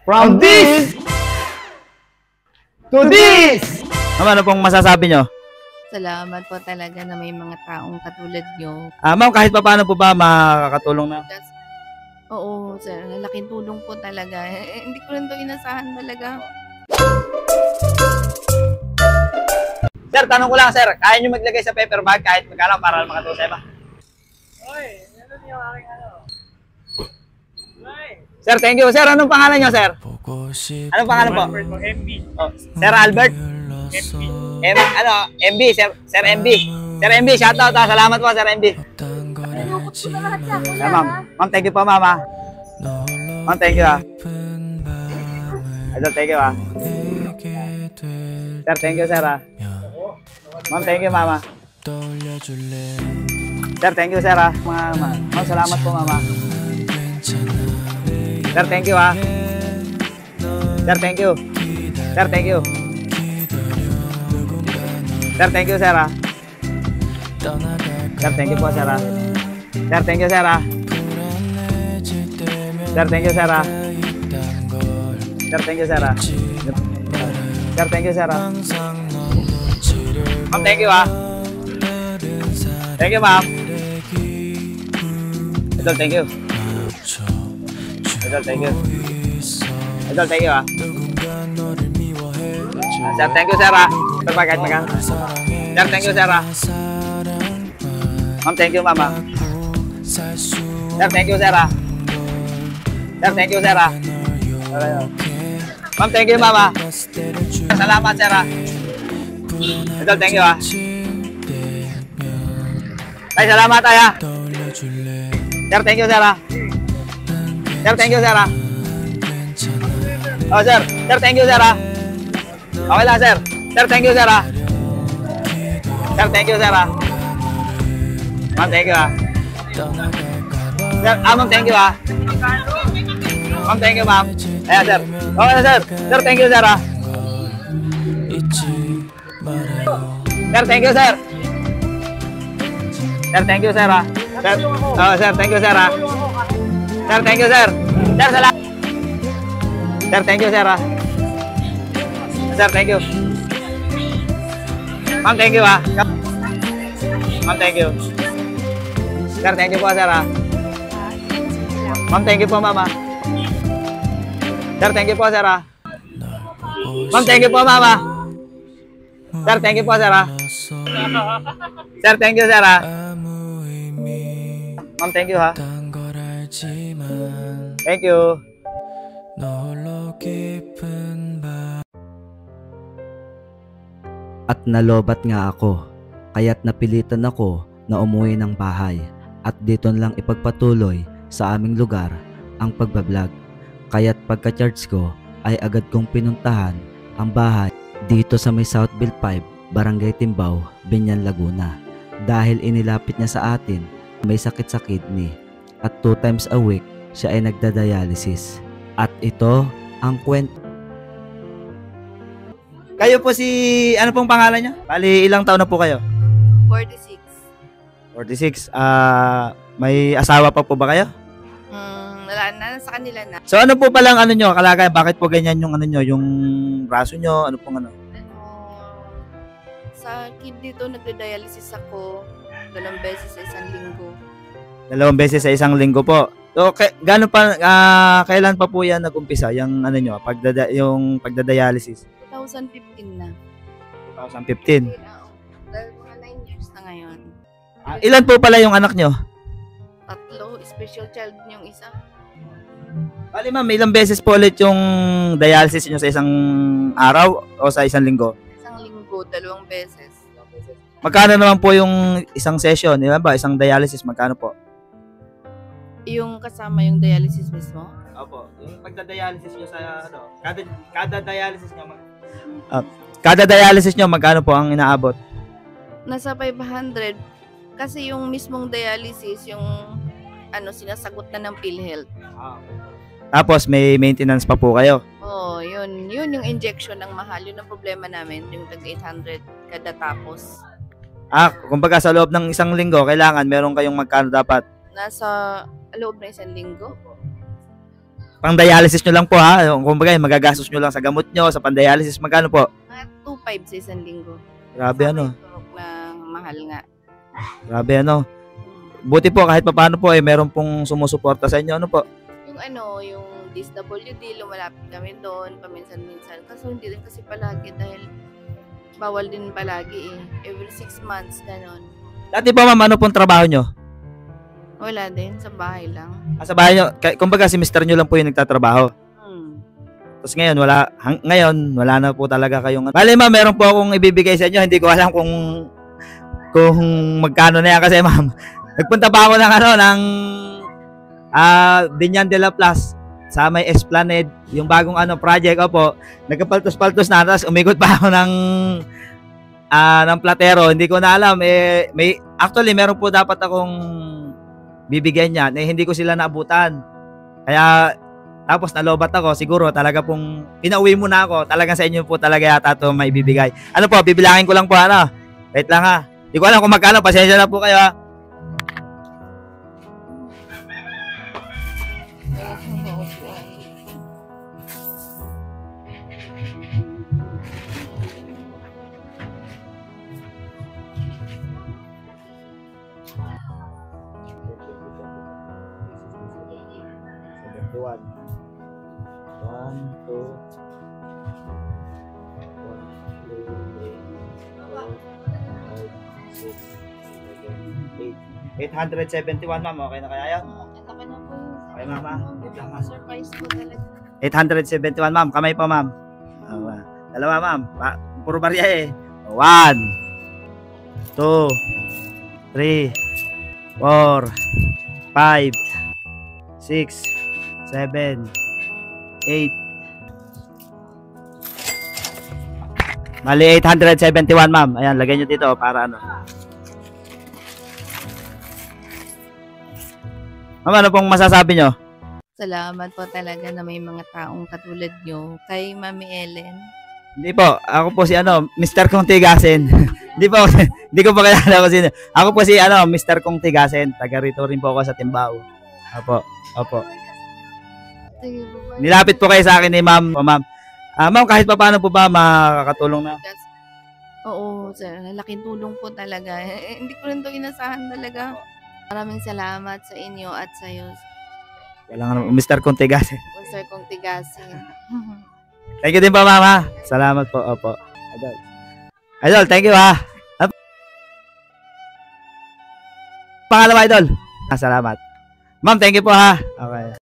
From this to this! Ano pong masasabi nyo? Salamat po talaga na may mga taong katulad nyo. Ma'am, kahit pa paano po ba makakatulong na? Oo, sir. Laking tulong po talaga. Hindi ko rin ito inasahan talaga. Sir, tanong ko lang, sir. Kaya nyo maglagay sa paper bag kahit magkano para makatulong sa iba? Oy, ano yung aking ano? Sir, thank you. Sir, anong pangalan nyo, sir? Anong pangalan po? MB. Oh, Sir Albert? MB. MB, Sir MB. Sir MB, shoutout ha. Salamat po, Sir MB. Ma'am. Ma'am, thank you po, ma'am ha. Ma'am, thank you ha. Idol, thank you ha. Sir, thank you, sir ha. Ma'am, thank you, mama. Sir, thank you, sir ha. Ma'am, salamat po, mama. Sir, thank you ha. Sir, thank you. Sir, thank you. Sir, thank you, sir ha. Sir, thank you po, sir ha. Sir, thank you, sir ha. Sir, thank you, sir ha. Sir, thank you, sir ha. Sir, thank you, sir ha. Ma'am, thank you ha. Thank you, ma'am. Idol, thank you. Idol, thank you. Idol, thank you ha. Sir, thank you, sir ha. Sir, kahit magkano. Sir, thank you, sir ha. Ma'am, thank you, mama. Sir, thank you, sir ha. Sir, thank you, sir ha. Ma'am, thank you, mama. Salamat, sir ha. Idol, thank you ha. Ay, salamat ay ha. Sir, thank you, sir ha. Sir, thank you, sir ha. Oh, sir. Sir, thank you, sir ha. Okay lang, sir. Sir, thank you, sir ha. Sir, thank you, sir ha. Ma'am, thank you ha. Sir, ma'am, thank you ha. Ma'am, thank you, ma'am. Ayan, sir. Okay na, sir. Sir, thank you, sir ha. Sir, thank you, sir. Sir, thank you, sir ha. Sir, oh, sir, thank you, sir ha. Sir, thank you, sir. Sir, salamat. Sir, thank you, sir ha. Sir, thank you. Ma'am, thank you ha. Ma'am, thank you. Sir, thank you po, sir ha. Ma'am, thank you po, mama. Sir, thank you po, sir ha. Ma'am, thank you po, mama. Sir, thank you po, sir ha. Sir, thank you, sir ha. Ma'am, thank you ha. Thank you. At nalobat nga ako, kaya't napilitan ako na umuwi ng bahay at dito lang ipagpatuloy sa aming lugar ang pagbablog. Kaya't pagka-charge ko ay agad kong pinuntahan ang bahay dito sa may Southville 5, Barangay Timbao, Binyan, Laguna. Dahil inilapit niya sa atin may sakit sa kidney at 2 times a week siya ay nagdadialysis. At ito ang kwento. Kayo po si, ano pong pangalan niya? Bali, ilang taon na po kayo? 46. 46. May asawa pa po ba kayo? Wala na, sa kanila na. So ano po palang ano nyo, kalagay? Bakit po ganyan yung ano nyo, yung braso nyo? Ano pong ano? Sa kidney to, nagda-dialysis ako 2 beses sa isang linggo. 2 beses sa isang linggo po. So, gano'n pa, kailan pa po yan nag-umpisa, yung ano nyo, yung pagdadialysis? 2015 na. 2015. Dahil mga 9 years na ngayon. Ilan po pala yung anak nyo? 3, special child yung isa. Bali ma'am, ilang beses po ulit yung dialysis nyo sa isang araw o sa isang linggo? Isang linggo, 2 beses. Magkano naman po yung isang session? Di ba? Isang dialysis, magkano po? Yung kasama yung dialysis mismo? Opo. Yung pagda-dialysis nyo sa ano, kada dialysis nyo, kada dialysis nyo, magkano po ang inaabot? Nasa 500. Kasi yung mismong dialysis, yung ano, sinasagot na ng PhilHealth. Tapos may maintenance pa po kayo? Oo, yun yung injection ng mahal. Yun ang problema namin, yung tag 800 kada tapos. Kumbaga sa loob ng isang linggo, kailangan meron kayong magkano dapat? Nasa loob na isang linggo. pang-dialysis nyo lang po ha. Kumbaga, magagastos nyo lang sa gamot nyo, sa pang-dialysis. Magkano po? At 2.5 sa isang linggo. Grabe ano. Turok na mahal nga. Grabe ano. Buti po kahit papaano po meron pong sumusuporta sa inyo. Ano po? Yung DSWD, lumalapit kami doon, paminsan-minsan. Kaso hindi rin kasi palagi dahil bawal din palagi eh. Every 6 months, ganon. Dati po ma'am, ano pong trabaho nyo? Wala din, sa bahay lang. Sa bahay nyo, kumbaga si mister nyo lang po yung nagtatrabaho. Tapos ngayon, wala na po talaga kayong... Bale ma'am, meron po akong ibibigay sa inyo. Hindi ko alam kung magkano na yan. Kasi ma'am, nagpunta pa ako ng Binyan de la Plaza sa may Esplanade, yung bagong project. Opo, nagkapaltos-paltos na. Tapos umikot pa ako ng platero. Hindi ko na alam. Actually, meron po dapat akong bibigyan niyan. Hindi ko sila naabutan. Kaya... Tapos nalobat ako, siguro talaga pong pinauwi mo na ako. Talagang sa inyo po talaga yata ito may bibigay. Ano po, bibilangin ko lang po ano. Wait lang ha. Hindi ko alam kung magkano, pasensya na po kayo ha. One, two, 871 ma'am, okay na kaya yan? Ito ka na po yun. Okay mama, wait lang ma'am. Surprise po talaga. 871 ma'am, kamay po ma'am. Dalawa ma'am, puro barya eh. 1, 2, 3, 4, 5, 6, 7, 8. Mali 871 ma'am. Ayan, lagay nyo dito para ano. Ma'am, ano pong masasabi nyo? Salamat po talaga na may mga taong katulad nyo. Kay Mami Ellen. Hindi po, ako po si Mr. Kong Tigasin. Hindi po, hindi ko pa kilala ko sino. Ako po si Mr. Kong Tigasin. Taga rito rin po ako sa Timbao. Opo. Sige po ba? Nilapit po kayo sa akin ni ma'am. Ma'am, kahit pa paano po ba makakatulong na? Oo, sir. Laking tulong po talaga. Hindi ko rin to inasahan talaga. Maraming salamat sa inyo at sa iyo, Walang Mr. Kong Tigasin. Sir Kong Tigasin. Thank you din po, ma'am. Salamat po. Opo. Idol, thank you ha. Pangalawa, Idol. Salamat. Ma'am, thank you po ha. Okay.